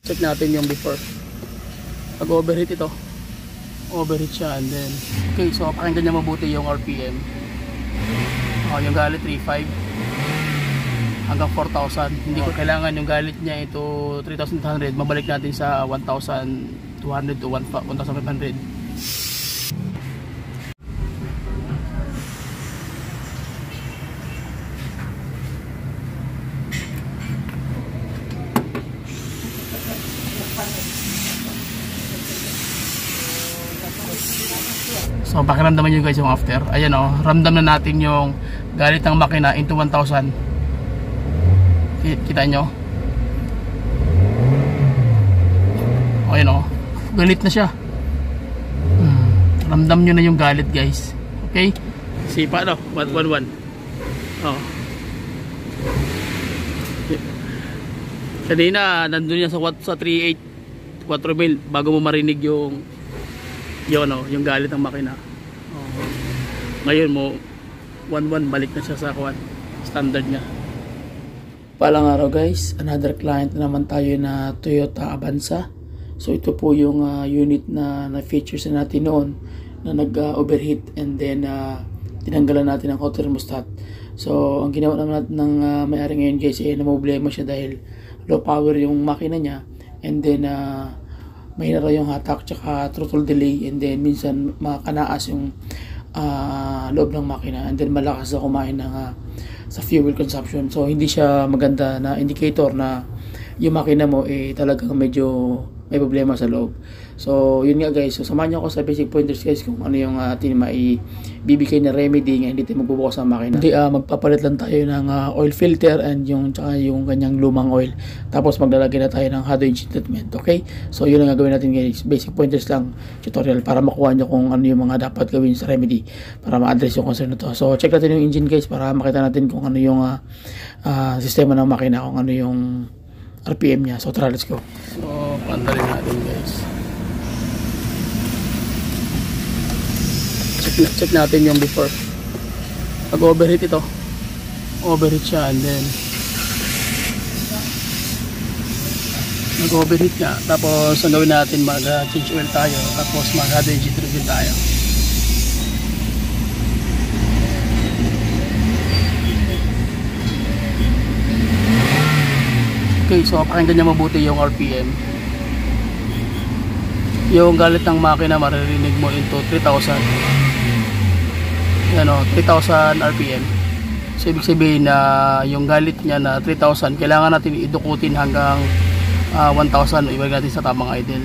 Check natin yung before. Pag overheat ito, overheat siya, and then okay, so pakinggan niya mabuti yung RPM. Yung galit 3.5 hanggang 4,000. Hindi ko kailangan yung galit niya ito 3,200. Mabalik natin sa 1,200 to 1,500. So pakiramdaman nyo guys yung after. Ayan o, ramdam na natin yung galit ng makina into 1,000. Kita nyo? Ayan o, galit na siya. Ramdam nyo na yung galit guys. Okay? Sipa no, 111. Oh. Kanina nandun yan sa 3.8 4,000 bago mo marinig yung yung galit ng makina. Ngayon mo 1.1 balik na siya sa standard niya. Palang araw guys, another client na naman tayo na Toyota Avanza. So ito po yung unit na features na natin noon na nag-overheat and then tinanggalan natin ang hot thermostat. So ang ginawa naman natin ng may-ari ngayon guys ay namproblema siya dahil low power yung makina niya, and then mahina raw yung hatak tsaka throttle delay, and then minsan makanaas yung loob ng makina, and then malakas na kumain ng sa fuel consumption. So hindi siya maganda na indicator na yung makina mo talagang medyo may problema sa loob. So yun nga guys, so samahan niyo ako sa basic pointers guys kung ano yung atin maibibigay na remedy nga hindi tayo magbubukas ng makina. Hindi, magpapalit lang tayo ng oil filter and tsaka yung kanyang lumang oil, tapos maglalagay na tayo ng hot engine treatment. Okay, so yun ang gagawin natin guys, basic pointers lang tutorial para makuha nyo kung ano yung mga dapat gawin sa remedy para ma-address yung concern na to. So check natin yung engine guys para makita natin kung ano yung sistema ng makina, kung ano yung RPM niya. So tara, let's go. So pantalin natin guys, check natin yung before. Pag overheat ito, overheat siya, and then nag-overheat nga. Tapos ang gawin natin, mag-change oil tayo, tapos mag-hot engine treatment tayo. Okay, so pakinggan niya mabuti yung RPM. Yung galit ng makina maririnig mo into 3,000. Yan o, 3,000 RPM. So ibig sabihin na yung galit niya na 3,000, kailangan natin idukutin hanggang 1,000 o ibig natin sa tamang idle.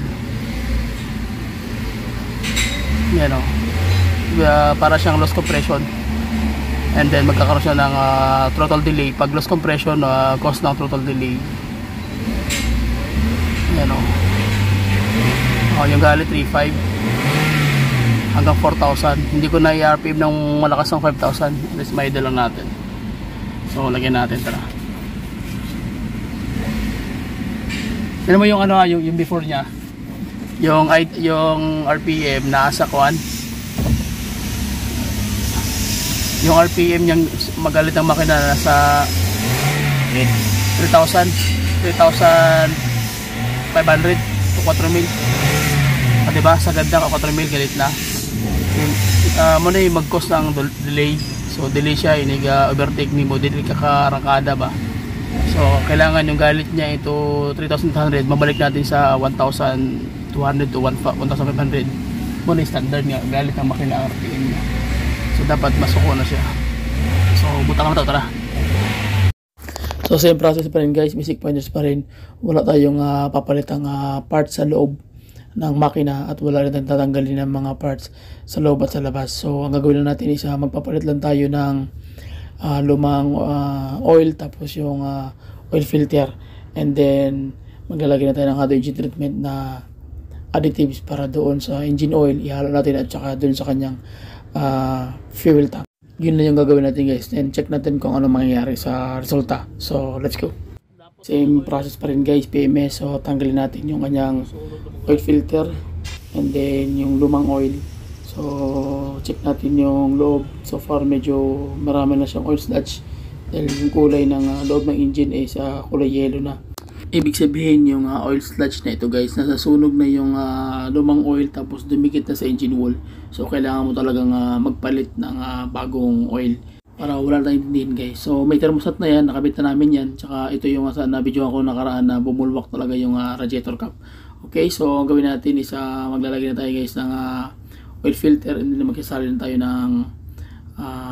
Yan o, para siyang loss compression, and then magkakaroon siya ng throttle delay. Pag loss compression, cause ng throttle delay. Yan o, yung galit 3.5 hanggang 4,000. Hindi ko na i-RPM ng malakas ng 5,000. Let's ma-idle lang natin. So lagyan natin, tara. Tignan mo yung yung before niya. Yung RPM nasa kuan. Yung RPM niyang magalit ang makina nasa 3,500 to 4,000. Diba? Sa ganda ka 4,000 galit na. Muna yung mag-cause ng delay. So delay siya, overtake ni mo, delay kakarangkada ba. So kailangan yung galit niya ito 3,200, mabalik natin sa 1,200 to 1,500. Muna yung standard nga galit ng makina RPM niya. So dapat masuko na siya. So butang na ito, tara. So same process pa rin guys, basic pointers pa rin. Wala tayong papalitang parts sa loob ng makina at wala rin tatanggalin ng mga parts sa loob at sa labas. So ang gagawin lang natin is magpapalit lang tayo ng lumang oil, tapos yung oil filter, and then maglalagay na tayo ng hot engine treatment na additives para doon sa engine oil, ihalo natin at saka doon sa kanyang fuel tank. Yun na yung gagawin natin guys, and check natin kung ano mangyayari sa resulta. So let's go. Same process pa rin guys, PMS. So tanggalin natin yung kanyang oil filter and then yung lumang oil. So check natin yung loob. So far medyo marami na siyang oil sludge dahil yung kulay ng loob ng engine is kulay yellow na. Ibig sabihin yung oil sludge na ito guys, nasasunog na yung lumang oil tapos dumikit na sa engine wall. So kailangan mo talagang magpalit ng bagong oil para wala tayong din guys. So may thermostat na yan, nakabit na namin yan. Tsaka ito yung sa na-video ako nakaraan na bumulwak talaga yung radiator cap. Okay, so ang gawin natin is maglalagay na tayo guys ng oil filter, and then magsasalin tayo ng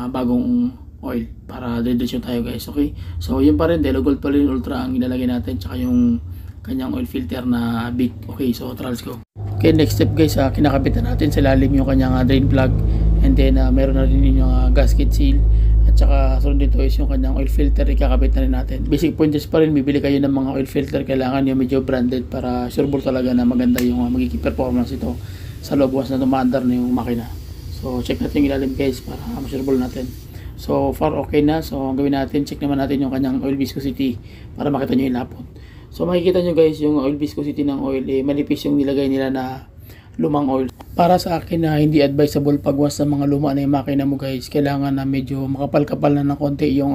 bagong oil para diretso tayo guys. Okay, so yun pa rin, Delo Gold pa rin Ultra ang ilalagay natin, tsaka yung kanyang oil filter na big. Okay, so tara, let's go. Okay, next step guys, kinakabit na natin sa lalim yung kanyang drain plug, and then meron na rin yung gasket seal, at saka sunod dito is yung kanyang oil filter, ikakabit na rin natin. Basic pointers pa rin, bibili kayo ng mga oil filter, kailangan yung medyo branded para sure talaga na maganda yung magiging performance ito sa loob once na tumaandar na yung makina. So check natin yung ilalim guys para sure natin. So far okay na. So ang gawin natin, check naman natin yung kanyang oil viscosity para makita nyo yung lapot. So makikita nyo guys yung oil viscosity ng oil, manipis yung nilagay nila na lumang oil. Para sa akin na hindi advisable pag once sa mga luma na yung makina mo guys, kailangan na medyo makapal-kapal na ng konti yung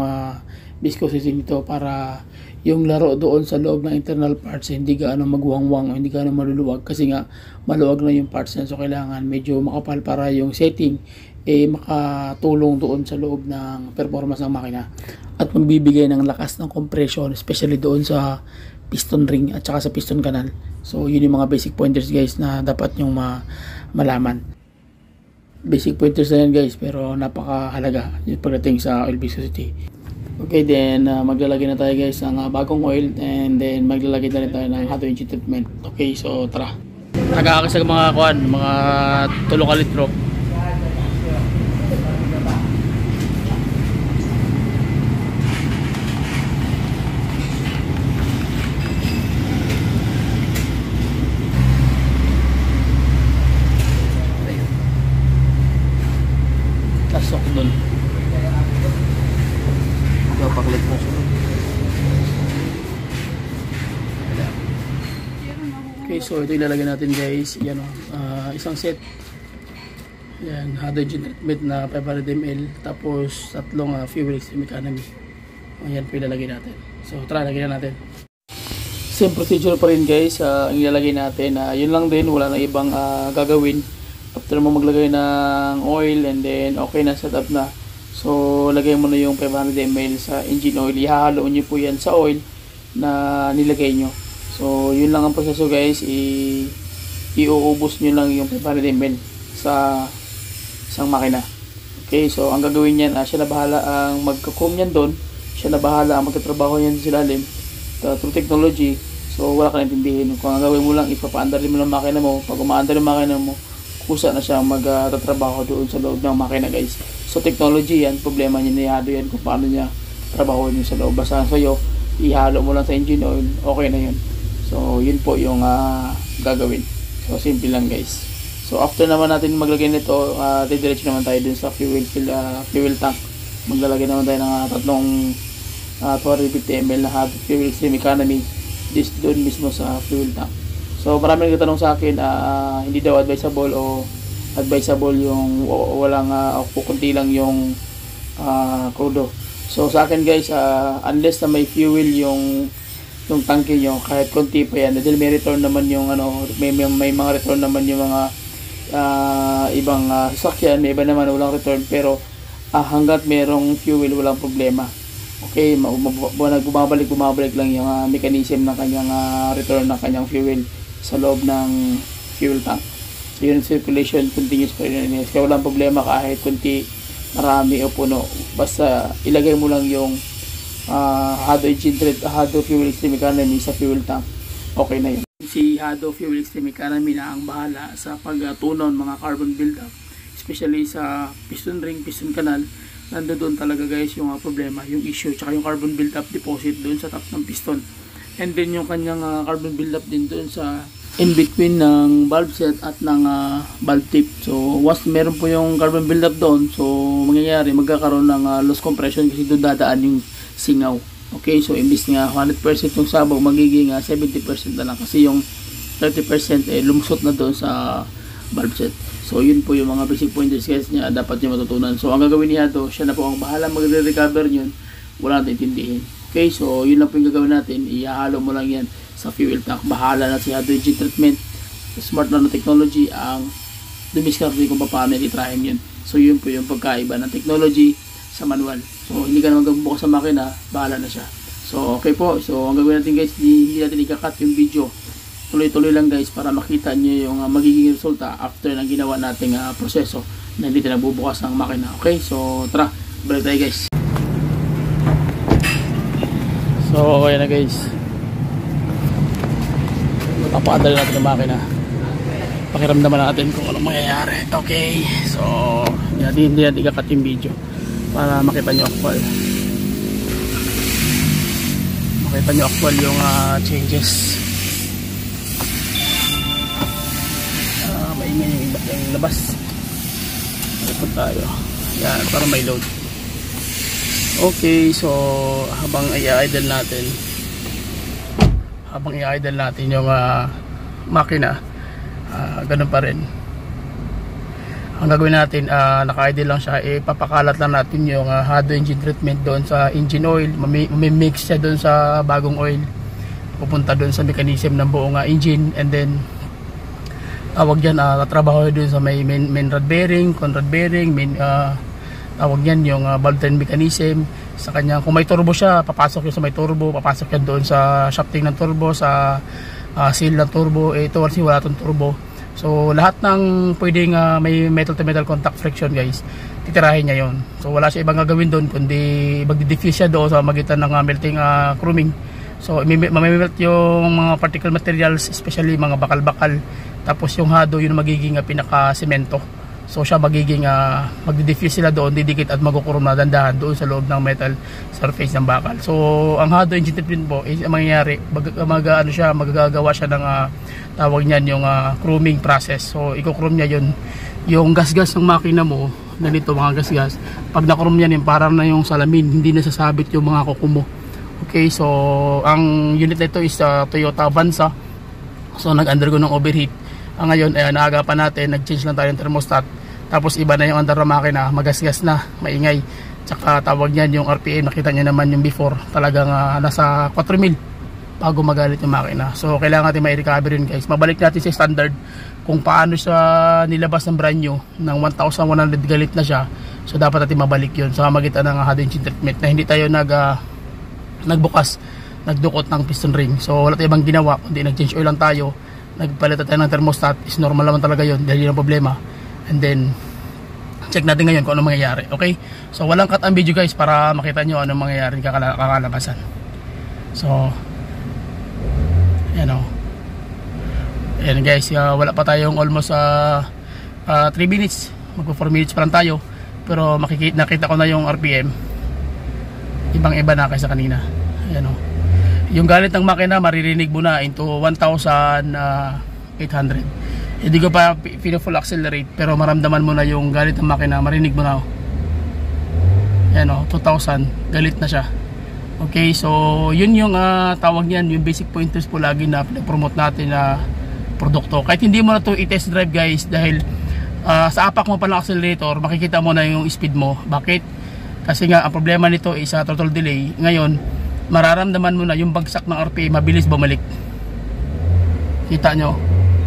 viscosity nito para yung laro doon sa loob ng internal parts hindi gaano magwangwang o hindi gaano maluluwag, kasi nga maluwag na yung parts na. So kailangan medyo makapal para yung setting makatulong doon sa loob ng performance ng makina at magbibigay ng lakas ng compression, especially doon sa piston ring at saka sa piston canal. So yun yung mga basic pointers guys na dapat nyong malaman. Basic pointers na yan guys, pero napakahalaga yung pagdating sa oil viscosity. Okay, then maglalagay na tayo guys ng bagong oil, and then maglalagay na rin tayo ng hot engine treatment. Okay, so tara. Nag-aakasag mga mga 3 litro. Tasok dun. Paklit na siya. Okay, so ito ilalagay natin guys. Yan isang set. Yan, hydrogen treatment na 500 ml. Tapos 3 fuel extreme economy. Yan po ilalagay natin. So tara, lagyan na natin. Same procedure pa rin guys. Ang ilalagay natin. Yun lang din, wala na ibang gagawin. After mo maglagay ng oil, and then okay na, set up na. So lagay mo na yung 500 ml sa engine oil. Ihahalo nyo po yan sa oil na nilagay nyo. So yun lang ang proseso guys. Iuubos nyo lang yung 500 ml sa isang makina. Okay, so ang gagawin yan, siya na bahala ang magkakom yan doon. Siya na bahala ang magtatrabaho yan sa ilalim through technology. So wala ka naintindihin. Kung ang gawin mo lang, ipapaandarin mo lang makina mo. Pag umaandar yung makina mo, kusa na siya magtatrabaho doon sa loob ng makina guys. So technology yan, problema niya, nihado yan kung paano niya trabaho niya sa loob. Basta sa'yo, ihalo mo lang sa engine oil, okay na yun. So yun po yung gagawin. So simple lang guys. So after naman natin maglagay nito, didiretso naman tayo dun sa fuel tank. Maglalagay naman tayo ng tatlong 250 ml na hot fuel extreme economy doon mismo sa fuel tank. So marami nagtatanong sa akin, hindi daw advisable o advisable yung walang kukunti lang yung crudo. So sa akin guys, unless na may fuel yung tangke nyo, kahit konti pa yan, dahil may return naman yung may mga return naman yung mga ibang sasakyan, may iba naman walang return, pero hanggat merong fuel walang problema. Okay, bumabalik lang yung mechanism ng kanyang return ng kanyang fuel sa loob ng fuel tank. So yun, circulation continuous pa rin. Kaya walang problema kahit kunti, marami o puno. Basta ilagay mo lang yung Hado Fuel Extreme Economy sa fuel tank. Okay na yun. Si Hado Fuel Extreme Economy na ang bahala sa pagtunaw mga carbon buildup. Especially sa piston ring, piston canal. Nandoon talaga guys yung problema, yung issue. Tsaka yung carbon buildup deposit doon sa top ng piston. And then yung kanyang carbon buildup din doon sa in between ng valve set at ng valve tip. So once meron po yung carbon buildup doon, so mangyayari magkakaroon ng loss compression kasi doon dadaan yung singaw. Okay, so imbis nga 100% yung sabog, magiging 70% na lang kasi yung 30% lumusot na doon sa valve set. So yun po yung mga basic pointers guys niya dapat nyo matutunan. So ang gagawin niya to, siya na po ang bahala magre-recover yun, wala natin intindihin. Okay, so yun lang po yung gagawin natin. Ihalo mo lang yan sa fuel tank. Bahala na si Hado engine treatment. Smart nanotechnology ang dumiskarte kung paano i-try yun. So yun po yung pagkaiba ng technology sa manual. So hindi ka naman magbukas sa makina, bahala na siya. So okay po, so ang gagawin natin guys, hindi natin ikakat yung video. Tuloy-tuloy lang guys para makita nyo yung magiging resulta after ng ginawa nating proseso na hindi tayo nagbubukas ng makina. Okay, so tara, balik tayo guys. So okay na guys, papadala natin yung makina, pakiramdaman natin kung anong mangyayari. Okay, so hindi natin ikakat yung video para makita nyo actual, yung changes. Maingay yung labas. Ipot tayo yan para may load. Okay, so habang i-idle natin yung makina, ganun pa rin ang gagawin natin. Naka-idle lang siya, ipapakalat lang natin yung Hado engine treatment doon sa engine oil. Mimix siya doon sa bagong oil, pupunta doon sa mechanism ng buong engine, and then tawag dyan, tatrabaho doon sa may main rod bearing, conrod bearing, tawag yan yung valve train mechanism sa kanya. Kung may turbo siya, papasok yun sa may turbo, papasok yan doon sa shafting ng turbo, sa seal ng turbo. Ito kasi wala itong turbo. So lahat ng pwedeng may metal to metal contact friction guys, titirahin niya yon. So wala siya ibang gagawin doon kundi magdi-diffuse siya doon sa magitan ng melting chroming. So mamimelt yung mga particle materials, especially mga bakal-bakal. Tapos yung Hado yun magiging pinaka-semento. So siya magiging magdi-diffuse sila doon, didikit at magkukurom na dandahan doon sa loob ng metal surface ng bakal. So ang Hado engine treatment po is mangyayari, magagawa siya ng tawag niyan yung chroming process. So i-chrome niya yun, yung gas-gas ng makina mo, ganito mga gas-gas. Pag na-chrome niya yun, parang na yung salamin, hindi nasasabit yung mga kuko mo. Okay, so ang unit na ito is Toyota Avanza. So nag-undergo ng overheat. Ngayon naagapan natin, nag-change lang tayo ng thermostat. Tapos iba na yung under ng makina, magasgas na, maingay. Tsaka tawag niyan yung RPM, nakita niyo naman yung before, talagang nasa 4,000 bago magalit yung makina. So kailangan natin mai-recover yun guys. Mabalik natin sa standard kung paano siya nilabas ng brand new ng 1,100 galit na siya. So dapat natin mabalik yun sa magitan ng Hado engine treatment na hindi tayo nagbukas, nagdukot ng piston ring. So wala tayong ibang ginawa kundi nag-change oil lang tayo, nagpalit tayo ng thermostat. Is normal naman talaga yun dahil yun ang problema. And then check natin ngayon kung ano mangyayari. Okay, so walang cut ang video guys para makita nyo ano mangyayari kakalabasan. So ayan guys, wala pa tayong almost 3 minutes, magpo 4 minutes pa lang tayo, pero nakita ko na yung RPM ibang iba na kaysa kanina. Ayan yung galit ng makina maririnig mo na into 1,800. Hindi ko pa full accelerate pero maramdaman mo na yung galit ng makina, marinig mo na. Ayan 2,000 galit na siya. Okay, so yun yung tawag niyan, yung basic pointers po lagi na promote natin na produkto. Kahit hindi mo na to i-test drive guys, dahil sa apak mo pa ng accelerator, makikita mo na yung speed mo. Bakit? Kasi nga ang problema nito is throttle delay. Ngayon, mararamdaman mo na yung bagsak ng RPM, mabilis bumalik. Kita nyo?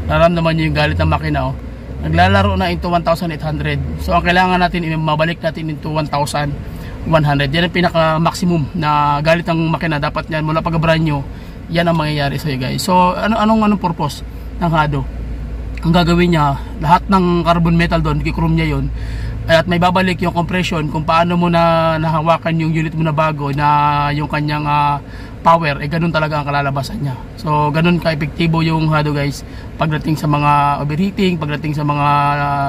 Nararamdaman nyo yung galit ng makina. Naglalaro na into 1,800. So ang kailangan natin, mabalik natin into 1,100. Yan ang pinaka maximum na galit ng makina. Dapat yan mula pag brand new, yan ang mangyayari sa iyo guys. So anong purpose ng Hado? Ang gagawin niya, lahat ng carbon metal doon, i-chrome niya yun, at may babalik yung compression kung paano mo na nahawakan yung unit mo na bago na yung kanyang power, ganun talaga ang kalalabasan niya. So ganun ka-epektibo yung Hado guys pagdating sa mga overheating, pagdating sa mga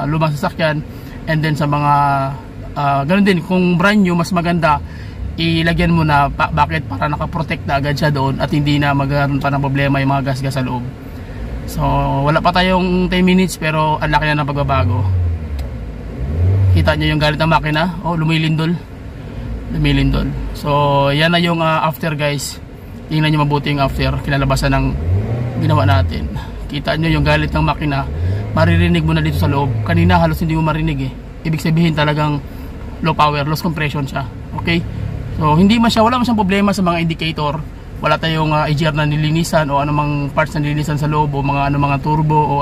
lumang sasakyan, and then sa mga ganun din, kung brand new, mas maganda ilagyan mo na. Bakit? Para nakaprotect na agad siya doon at hindi na magkaroon pa ng problema yung mga gas-gas sa loob. So wala pa tayong 10 minutes pero ang laki na ng pagbabago. Kita nyo yung galit ng makina, lumilindol. So yan na yung after guys. Tingnan nyo mabuti yung after, kinalabasan ng ginawa natin. Kita nyo yung galit ng makina, maririnig mo na dito sa loob. Kanina halos hindi mo marinig Ibig sabihin talagang low power, loss compression siya. Okay, so So hindi man siya, wala man siyang problema sa mga indicator. Wala tayong AGR na nilinisan o anumang parts na nilinisan sa loob o mga turbo o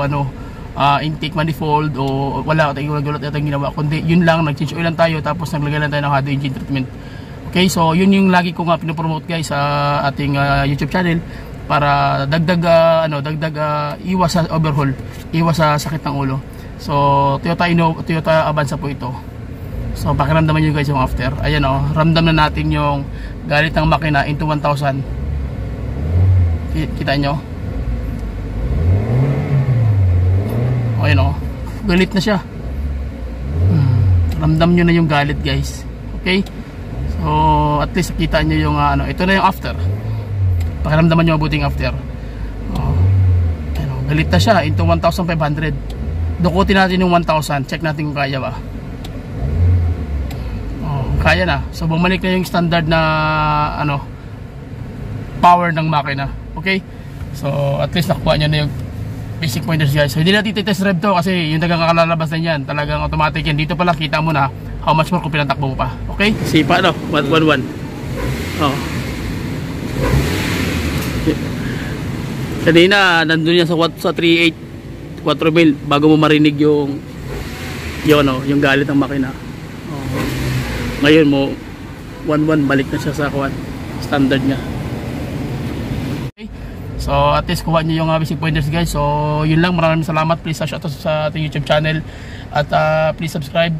intake manifold o wala tayong ginawa, kundi yun lang, nag-change oil lang tayo tapos naglagay lang tayo ng hado engine treatment. Okay, so yun yung lagi ko nga pinopromote guys sa ating YouTube channel para dagdag iwas sa overhaul, iwas sa sakit ng ulo. So Toyota Avanza po ito. So pakiramdaman nyo guys yung after. Ayan ramdam na natin yung galit ng makina into 1,000. Kita nyo? Ayan galit na siya. Ramdam nyo na yung galit guys. Okay? So at least kita nyo yung ito na yung after. Pakiramdaman nyo mabuting after. Galit na siya into 1,500. Dukutin natin yung 1,000. Check natin kung kaya ba. Kaya na. So bumalik na yung standard na power ng makina. Okay? So at least nakuha nyo na yung basic pointers guys. So hindi natin test drive to kasi yung talagang kakalabas na yan. Talagang automatic yan. Dito pa lang kita mo na how much more kung pinatakbo mo pa. Okay? Sipa 111. Kanina nandun yan sa 3.8 4 mil bago mo marinig yung galit ng makina. Ngayon mo 1.1 balik na siya sa standard niya. Okay. So at least kuha niyo yung basic pointers guys. So yun lang, maraming salamat. Please shoutout sa ating YouTube channel at please subscribe,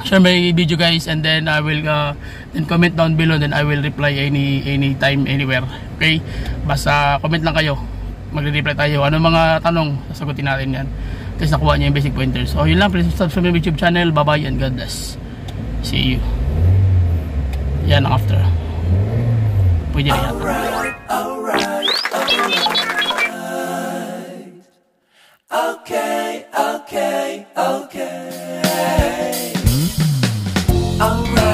share my video guys, and then I will then comment down below, then I will reply anytime anywhere. Okay, basta comment lang kayo, magre-reply tayo. Ano mga tanong, sasagutin natin yan. At least nakuha niyo yung basic pointers. So yun lang, please subscribe my YouTube channel. Bye bye and God bless. See you. Yan ang after. Pwede na yan. Okay. Alright.